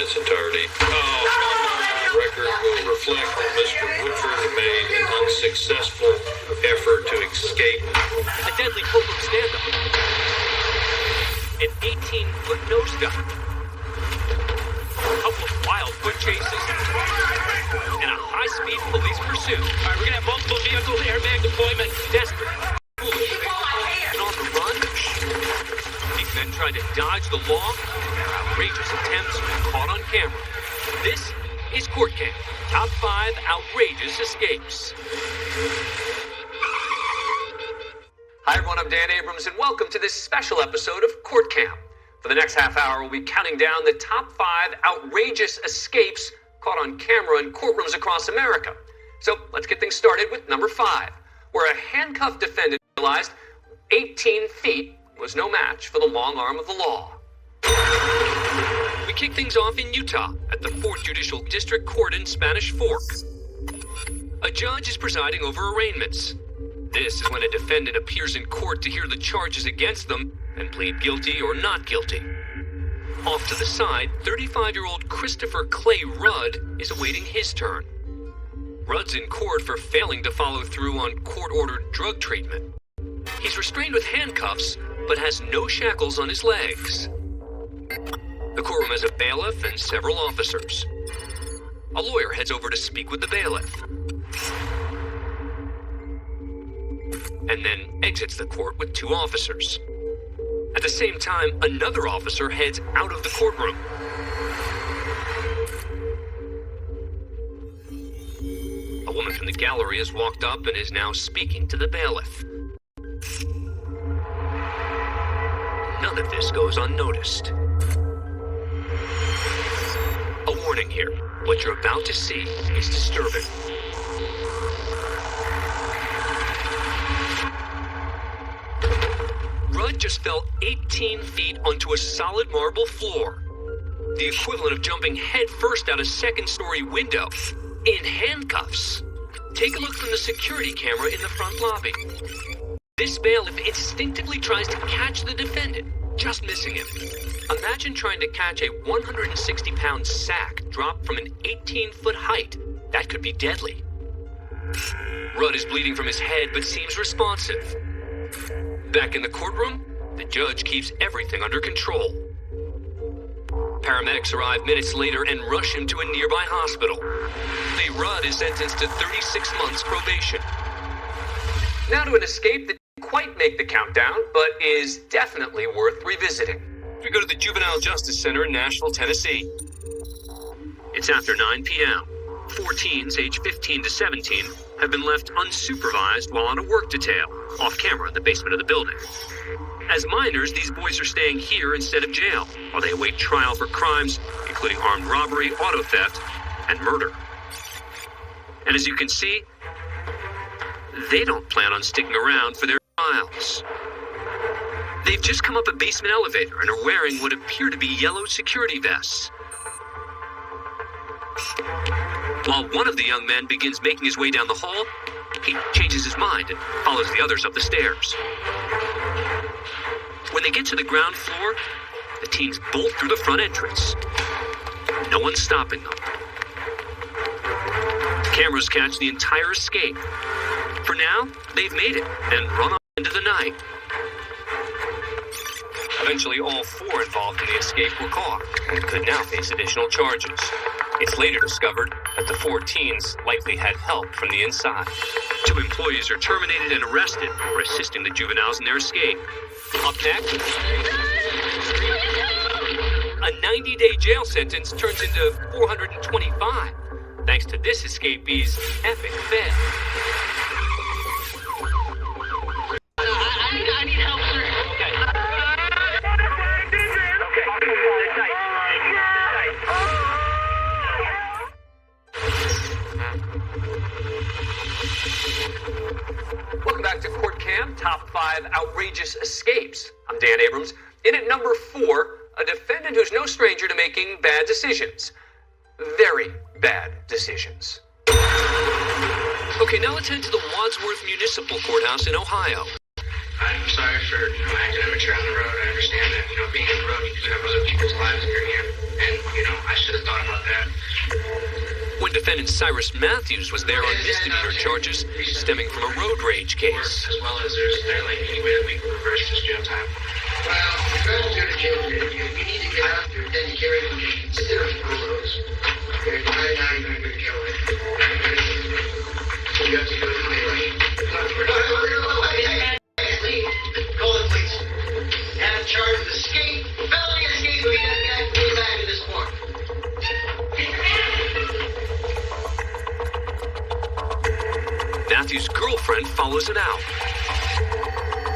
its entirety. Record will reflect that Mr. Woodford made an unsuccessful effort to escape. A deadly courtroom stand-up. An 18-foot nosedive. A couple of wild foot chases. And a high-speed police pursuit. All right, we're going to have multiple vehicle airbag deployment. Desperate. Foolish. And on the run, these men tried to dodge the law. Their outrageous attempts were caught on camera. This is Court Cam. Top 5 outrageous escapes. Hi everyone, I'm Dan Abrams, and welcome to this special episode of Court Cam. For the next half hour, we'll be counting down the top 5 outrageous escapes caught on camera in courtrooms across America. So let's get things started with number 5, where a handcuffed defendant realized 18 feet was no match for the long arm of the law. We kick things off in Utah at the 4th Judicial District Court in Spanish Fork. A judge is presiding over arraignments. This is when a defendant appears in court to hear the charges against them and plead guilty or not guilty. Off to the side, 35-year-old Christopher Clay Rudd is awaiting his turn. Rudd's in court for failing to follow through on court-ordered drug treatment. He's restrained with handcuffs, but has no shackles on his legs. The courtroom has a bailiff and several officers. A lawyer heads over to speak with the bailiff. And then exits the court with 2 officers. At the same time, another officer heads out of the courtroom. A woman from the gallery has walked up and is now speaking to the bailiff. None of this goes unnoticed. A warning here. What you're about to see is disturbing. Rudd just fell 18 feet onto a solid marble floor. The equivalent of jumping headfirst out a second-story window in handcuffs. Take a look from the security camera in the front lobby. This bailiff instinctively tries to catch the defendant, just missing him. Imagine trying to catch a 160-pound sack dropped from an 18-foot height. That could be deadly. Rudd is bleeding from his head but seems responsive. Back in the courtroom, the judge keeps everything under control. Paramedics arrive minutes later and rush him to a nearby hospital. Rudd is sentenced to 36 months probation. Now to an escape that didn't quite make the countdown, but is definitely worth revisiting. We go to the Juvenile Justice Center in Nashville, Tennessee. It's after 9 p.m. 4 teens, aged 15 to 17, have been left unsupervised while on a work detail, off camera in the basement of the building. As minors, these boys are staying here instead of jail, while they await trial for crimes including armed robbery, auto theft, and murder. And as you can see, they don't plan on sticking around for their trials. They've just come up a basement elevator and are wearing what appear to be yellow security vests. While one of the young men begins making his way down the hall, he changes his mind and follows the others up the stairs. When they get to the ground floor, the teens bolt through the front entrance. No one's stopping them. Cameras catch the entire escape. For now, they've made it and run off into the night. Eventually, all 4 involved in the escape were caught and could now face additional charges. It's later discovered that the 4 teens likely had help from the inside. 2 employees are terminated and arrested for assisting the juveniles in their escape. Up next, a 90-day jail sentence turns into 425, thanks to this escapee's epic fail. I need help, sir. Welcome back to Court Cam, Top 5 Outrageous Escapes. I'm Dan Abrams. In at number 4, a defendant who's no stranger to making bad decisions. Very bad decisions. Okay, now let's head to the Wadsworth Municipal Courthouse in Ohio. I'm sorry for, acting immature on the road. I understand that, being on the road, you do have other people's lives in your hand. And, I should have thought about that. When defendant Cyrus Matthews was there on misdemeanor charges stemming from a road rage case. As well as there like any way that we can reverse this jail time. Well, reverse to the jail, you need to get out there, then you get ready to consider for those. Right now, you're going to go to jail. You have to go to daylight. Call the police. Have charge of escape, felony escape, or you got to get back to this point. Matthew's girlfriend follows him out.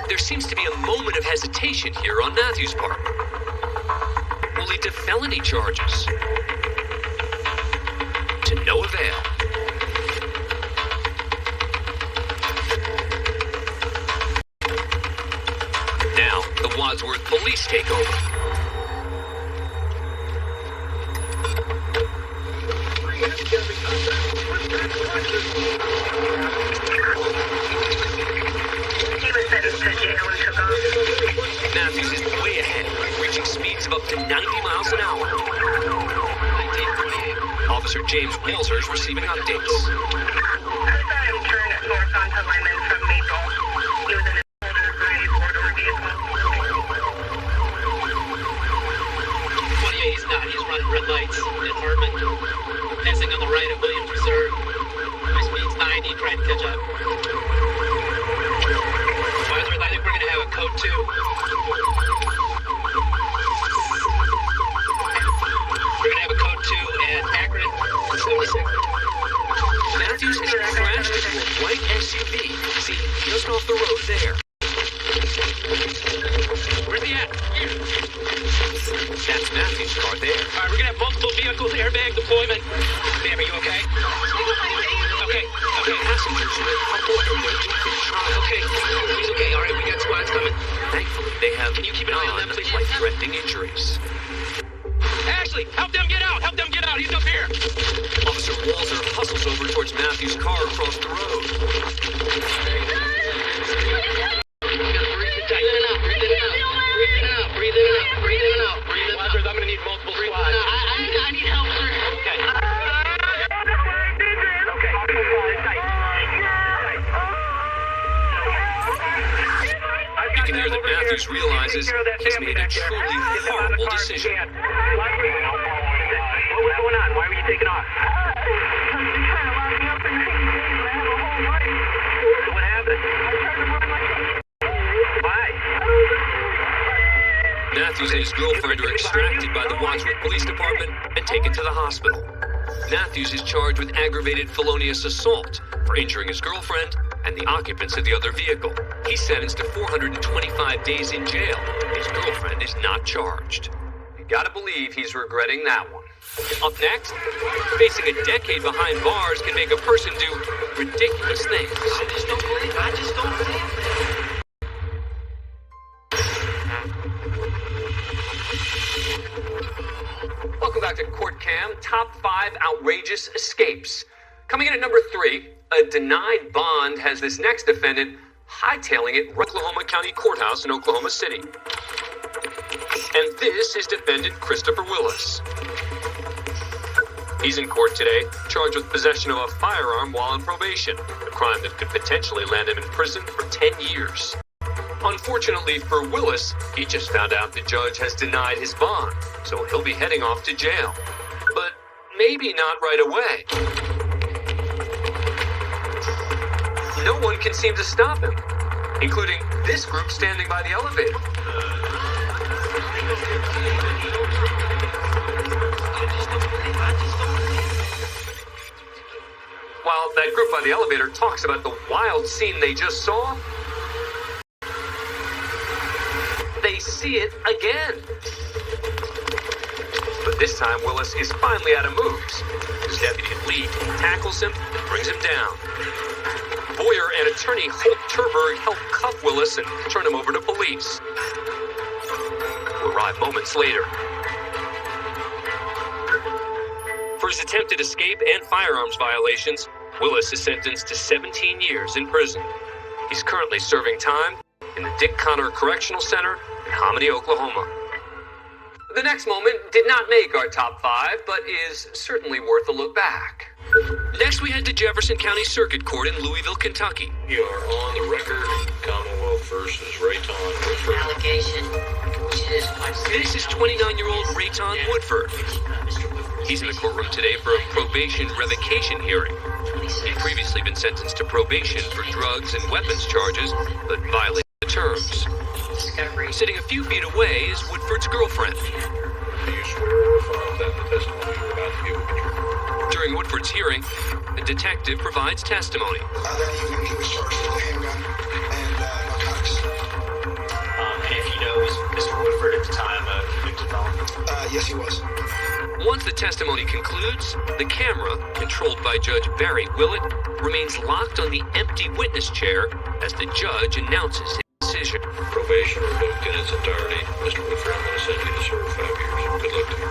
There seems to be a moment of hesitation here on Matthew's part. Will lead to felony charges. To no avail. Now, the Wadsworth police take over. Matthews is way ahead, reaching speeds of up to 90 miles an hour. Officer James Walzer is receiving updates. I saw him turn north onto Lemon from Maple. He was in a four-door vehicle. Well, yeah, he's not. He's running red lights at Hartman, passing on the right at Williams Reserve. My speed's 90, trying to catch up. Wadsworth, I think we're going to have a code 2. We're going to have a code 2 at Akron, 76. Matthews has crashed into a white SUV. See, just off the road there. Where's he at? Here. That's Matthews' car there. All right, we're going to have multiple vehicles, airbag deployment. Ma'am, are you okay? Okay. Passengers are a couple in their infant child. Okay, he's okay. All right, we got squads coming. Thankfully, they have Can you keep an eye on them, please? life-threatening injuries. Ashley, help them get out! Help them get out! He's up here! Officer Walzer hustles over towards Matthews' car across the road. Breathe in and out. Wadsworth, I'm gonna need multiple squads. I need help, sir. Okay. You can hear that Matthews realizes he's made a truly horrible decision. What was going on? Why were you taking off? So what happened? Why? Matthews and his girlfriend are extracted by the Wadsworth Police Department and taken to the hospital. Matthews is charged with aggravated felonious assault for injuring his girlfriend and the occupants of the other vehicle. He's sentenced to 425 days in jail. His girlfriend is not charged. You gotta believe he's regretting that one. Up next, facing a decade behind bars can make a person do ridiculous things. I just don't believe it. Welcome back to Court Cam, Top 5 Outrageous Escapes. Coming in at number 3, a denied bond has this next defendant hightailing it Oklahoma County Courthouse in Oklahoma City. And this is defendant Christopher Willis. He's in court today, charged with possession of a firearm while on probation, a crime that could potentially land him in prison for 10 years. Unfortunately for Willis, he just found out the judge has denied his bond, so he'll be heading off to jail. But maybe not right away. No one can seem to stop him, including this group standing by the elevator. While that group by the elevator talks about the wild scene they just saw, they see it again. But this time, Willis is finally out of moves. His deputy Lee tackles him and brings him down. Boyer and attorney Holt Turberg help cuff Willis and turn him over to police, who arrive moments later. For his attempted escape and firearms violations, Willis is sentenced to 17 years in prison. He's currently serving time in the Dick Connor Correctional Center in Hominy, Oklahoma. The next moment did not make our top 5, but is certainly worth a look back. Next, we head to Jefferson County Circuit Court in Louisville, Kentucky. You are on the record, Commonwealth versus Rayton Woodford. Allegation. This is 29-year-old Rayton Woodford. He's in the courtroom today for a probation revocation hearing. He'd previously been sentenced to probation for drugs and weapons charges, but violated the terms. Sitting a few feet away is Woodford's girlfriend. Do you swear or affirm that the testimony you're about to give will be true? During Woodford's hearing, a detective provides testimony. That evening he was charged with a handgun and narcotics. And if you know, was Mr. Woodford at the time a convicted felon? Yes, he was. Once the testimony concludes, the camera, controlled by Judge Barry Willett, remains locked on the empty witness chair as the judge announces his decision. Probation revoked in its entirety. Mr. Woodford, I'm going to send you to serve 5 years. Good luck to you.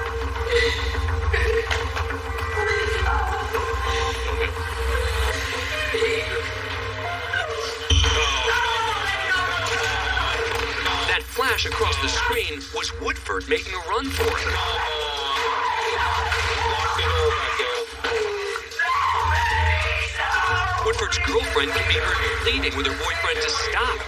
That flash across the screen was Woodford making a run for it. Woodford's girlfriend can be heard pleading with her boyfriend to stop.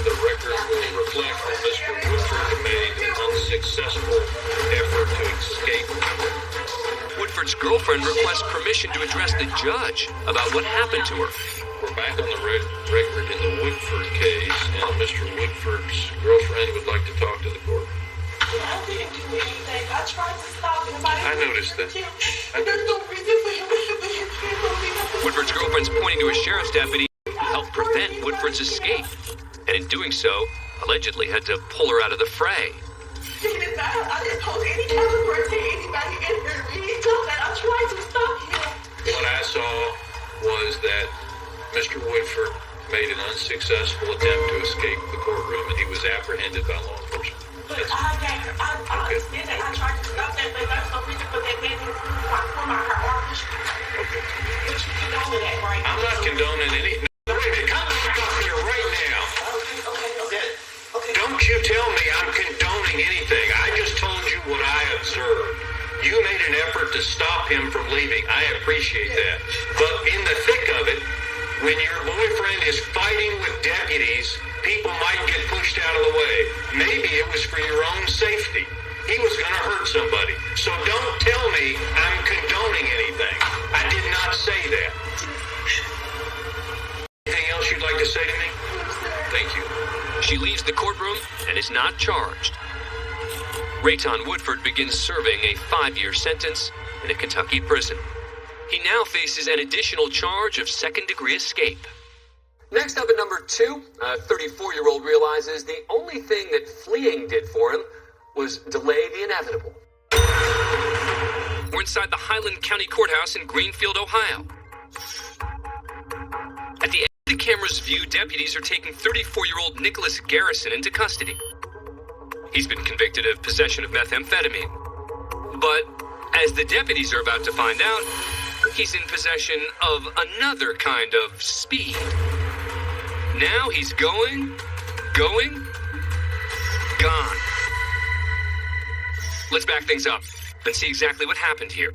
The record will reflect that Mr. Woodford made an unsuccessful effort to escape. Woodford's girlfriend requests permission to address the judge about what happened to her. We're back on the record in the Woodford case, and Mr. Woodford's girlfriend would like to talk to the court. I didn't do anything. I tried to stop him. I noticed that. There's no reason for him to Woodford's girlfriend's pointing to a sheriff's deputy who helped prevent Woodford's escape, and in doing so, allegedly had to pull her out of the fray. I didn't post any kind of word to anybody in here. He told that I tried to stop him. What I saw was that Mr. Woodford made an unsuccessful attempt to escape the courtroom, and he was apprehended by law enforcement. But I understand that I tried to stop that, but that's no reason for that man to pull my her orchestra. Okay. But you know that, right? I'm not condoning any. Wait a minute, come back up here right now. Okay. Don't you tell me I'm condoning anything. I just told you what I observed. You made an effort to stop him from leaving. I appreciate that. But in the thick of it, when your boyfriend is fighting with deputies, people might get pushed out of the way. Maybe it was for your own safety. He was going to hurt somebody. So don't tell me I'm condoning anything. I did not say that. Anything else you'd like to say to me? Thank you. She leaves the courtroom and is not charged. Rayton Woodford begins serving a 5-year sentence in a Kentucky prison. He now faces an additional charge of second-degree escape. Next up at number 2, a 34-year-old realizes the only thing that fleeing did for him was delay the inevitable. We're inside the Highland County Courthouse in Greenfield, Ohio. At the end of the camera's view, deputies are taking 34-year-old Nicholas Garrison into custody. He's been convicted of possession of methamphetamine. But as the deputies are about to find out, he's in possession of another kind of speed. Now he's going, gone. Let's back things up and see exactly what happened here.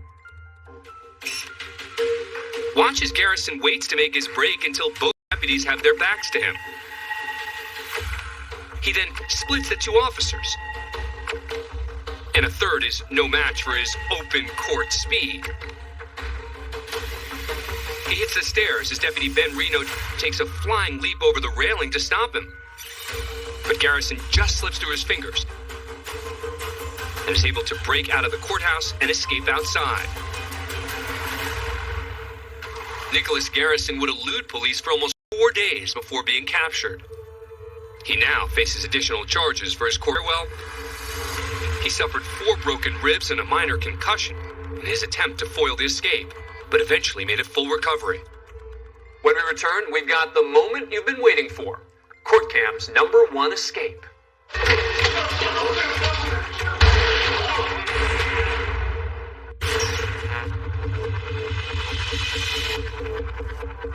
Watch as Garrison waits to make his break until both deputies have their backs to him. He then splits the 2 officers. And a third is no match for his open court speed. He hits the stairs as Deputy Ben Reno takes a flying leap over the railing to stop him. But Garrison just slips through his fingers and is able to break out of the courthouse and escape outside. Nicholas Garrison would elude police for almost 4 days before being captured. He now faces additional charges for his farewell. He suffered 4 broken ribs and a minor concussion in his attempt to foil the escape, but eventually made a full recovery. When we return, we've got the moment you've been waiting for. Court Cam's number 1 escape.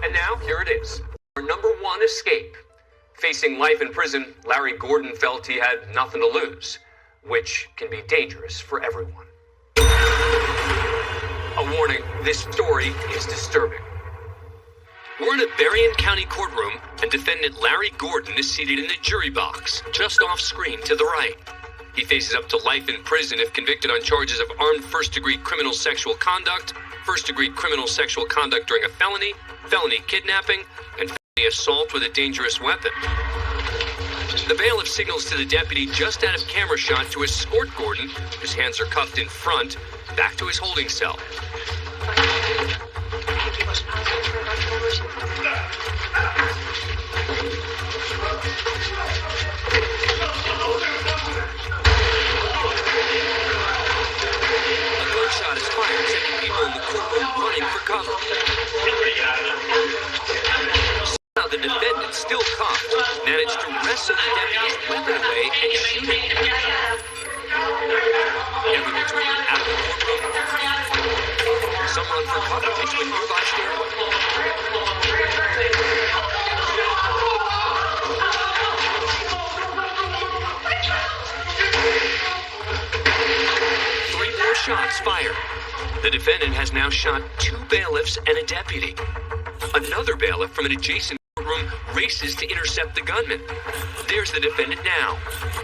And now, here it is. Our number one escape. Facing life in prison, Larry Gordon felt he had nothing to lose, which can be dangerous for everyone. A warning, this story is disturbing. We're in a Berrien County courtroom, and defendant Larry Gordon is seated in the jury box, just off screen to the right. He faces up to life in prison if convicted on charges of armed first-degree criminal sexual conduct, first-degree criminal sexual conduct during a felony, felony kidnapping, and felony assault with a dangerous weapon. The bailiff signals to the deputy just out of camera shot to escort Gordon, whose hands are cuffed in front, back to his holding cell. Gunshot is fired, sending people in the courtroom running for cover. Somehow the defendant, still cuffed, managed to wrestle the deputy's weapon away and shoot him. Everyone's moving out of the courtroom. Some run for cover to a nearby stairway. Shots fired. The defendant has now shot 2 bailiffs and a deputy. Another bailiff from an adjacent courtroom races to intercept the gunman. There's the defendant now,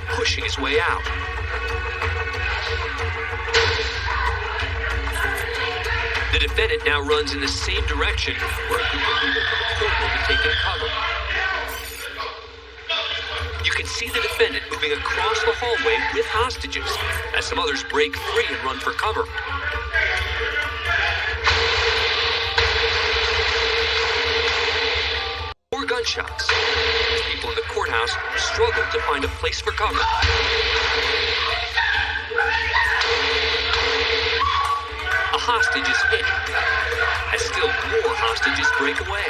pushing his way out. The defendant now runs in the same direction where a group of people from the courtroom have taken cover. You can see the defendant moving across the hallway with hostages as some others break free and run for cover. More gunshots as people in the courthouse struggle to find a place for cover. A hostage is hit as still more hostages break away.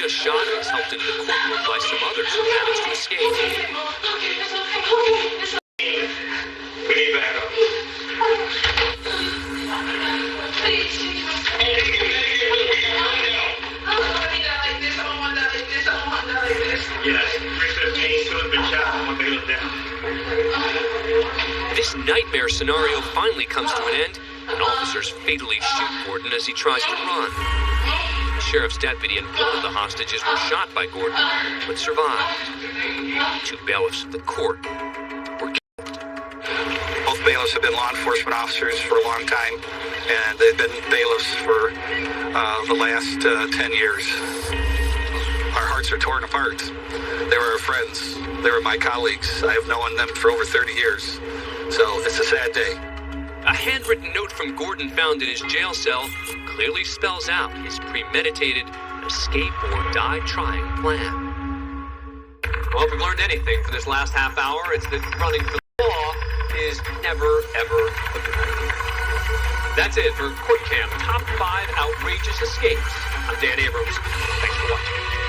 Shot and was helped into the courtroom by some others who managed to escape. We need backup. This nightmare scenario finally comes to an end, and officers fatally shoot Gordon as he tries to run. The sheriff's deputy and one of the hostages were shot by Gordon, but survived. 2 bailiffs of the court were killed. Both bailiffs have been law enforcement officers for a long time, and they've been bailiffs for the last 10 years. Our hearts are torn apart. They were our friends. They were my colleagues. I have known them for over 30 years. So it's a sad day. A handwritten note from Gordon found in his jail cell clearly spells out his premeditated escape or die trying plan. Well, if we've learned anything for this last half hour, it's that running for the law is never, ever a good idea. That's it for Court Cam, Top 5 Outrageous Escapes. I'm Dan Abrams. Thanks for watching.